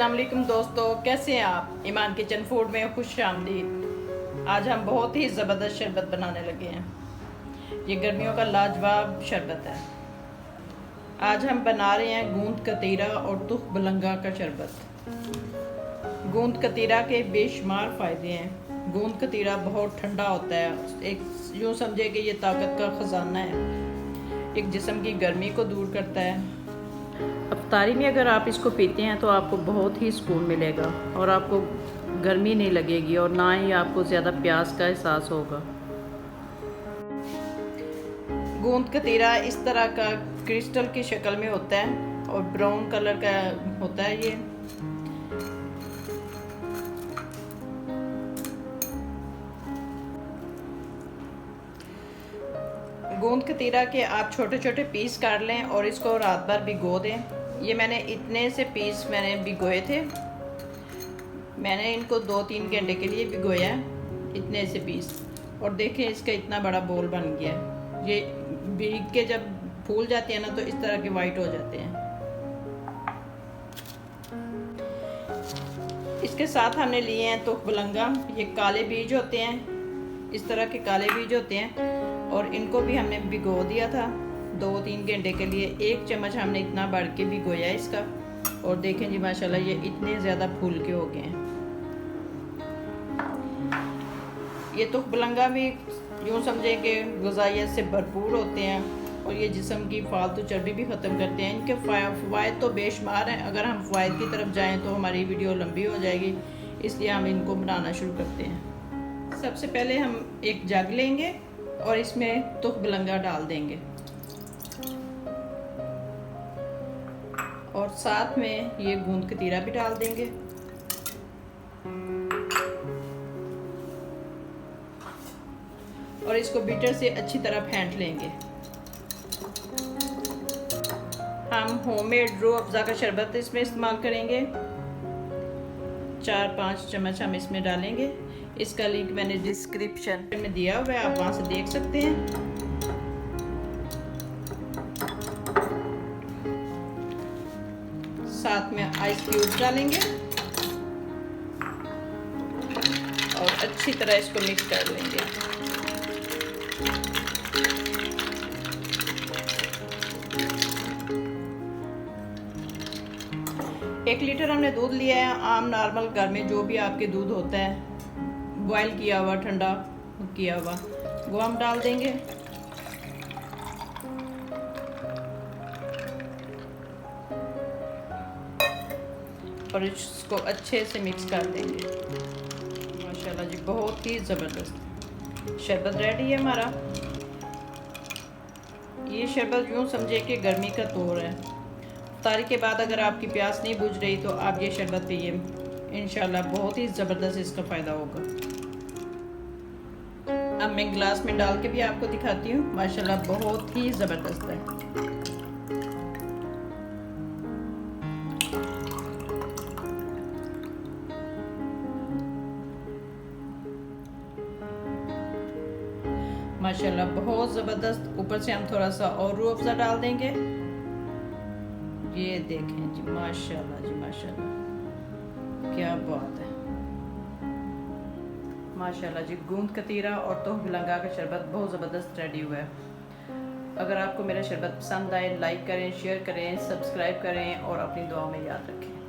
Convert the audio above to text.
अस्सलाम वालेकुम दोस्तों, कैसे हैं आप। ईमान किचन फूड में खुश आमदीद। आज हम बहुत ही ज़बरदस्त शरबत बनाने लगे हैं। ये गर्मियों का लाजवाब शरबत है। आज हम बना रहे हैं गूंद कतीरा और तुख बलंगा का शरबत। गूंद कतीरा के बेशुमार फ़ायदे हैं। गूंद कतीरा बहुत ठंडा होता है, एक यूँ समझे कि ये ताकत का ख़जाना है। एक जिस्म की गर्मी को दूर करता है। अफ्तारी में अगर आप इसको पीते हैं तो आपको बहुत ही सुकून मिलेगा और आपको गर्मी नहीं लगेगी और ना ही आपको ज़्यादा प्यास का एहसास होगा। गूंद कतीरा इस तरह का क्रिस्टल की शक्ल में होता है और ब्राउन कलर का होता है। ये गूंद कतीरा के आप छोटे छोटे पीस काट लें और इसको रात भर भिगो दें। ये मैंने इतने से पीस भिगोए थे। मैंने इनको 2-3 घंटे के लिए भिगोया है, इतने से पीस। और देखें इसका इतना बड़ा बोल बन गया है। ये भीग के जब फूल जाती है ना तो इस तरह के वाइट हो जाते हैं। इसके साथ हमने लिए हैं तुख बलंगा। ये काले बीज होते हैं, इस तरह के काले बीज होते हैं और इनको भी हमने भिगो दिया था 2-3 घंटे के लिए। 1 चम्मच हमने इतना बढ़ के भिगोया है इसका। और देखें जी माशाल्लाह ये इतने ज़्यादा फूल के हो गए हैं। ये तुख बलंगा भी यूँ समझे कि ग़िज़ाइयत से भरपूर होते हैं और ये जिस्म की फालतू चर्बी भी ख़त्म करते हैं। इनके फ़वाइद तो बेशुमार हैं। अगर हम फ़वाइद की तरफ जाएँ तो हमारी वीडियो लंबी हो जाएगी, इसलिए हम इनको बनाना शुरू करते हैं। सबसे पहले हम एक जग लेंगे और इसमें तुख बलंगा डाल देंगे और साथ में ये गूंद कतीरा भी डाल देंगे। और इसको बीटर से अच्छी तरह फेंट लेंगे। हम होममेड रूह अफ़ज़ा का शरबत इसमें इस्तेमाल करेंगे। 4-5 चम्मच हम इसमें डालेंगे। इसका लिंक मैंने डिस्क्रिप्शन में दिया हुआ है, आप वहाँ से देख सकते हैं। साथ में आइस क्यूब डालेंगे और अच्छी तरह इसको मिक्स कर लेंगे। एक लीटर हमने दूध लिया है। आम नॉर्मल घर में जो भी आपके दूध होता है, बॉयल किया हुआ, ठंडा किया हुआ, वो हम डाल देंगे। और इसको अच्छे से मिक्स कर देंगे। माशाल्लाह जी बहुत ही ज़बरदस्त शरबत रेडी है हमारा। ये शरबत यूँ समझे कि गर्मी का तोड़ है। इफ्तारी के बाद अगर आपकी प्यास नहीं बुझ रही तो आप ये शरबत पिए, इंशाल्लाह बहुत ही ज़बरदस्त इसका फ़ायदा होगा। अब मैं गिलास में डाल के भी आपको दिखाती हूँ। माशाल्लाह बहुत ही ज़बरदस्त है। माशाल्लाह बहुत ज़बरदस्त। ऊपर से हम थोड़ा सा और रूह अफ़ज़ा डाल देंगे। ये देखें जी माशाल्लाह जी माशाल्लाह, क्या बात है। माशाल्लाह जी गूंद कतीरा और तुख बलंगा का शरबत बहुत ज़बरदस्त रेडी हुआ है। अगर आपको मेरा शरबत पसंद आए लाइक करें, शेयर करें, सब्सक्राइब करें और अपनी दुआ में याद रखें।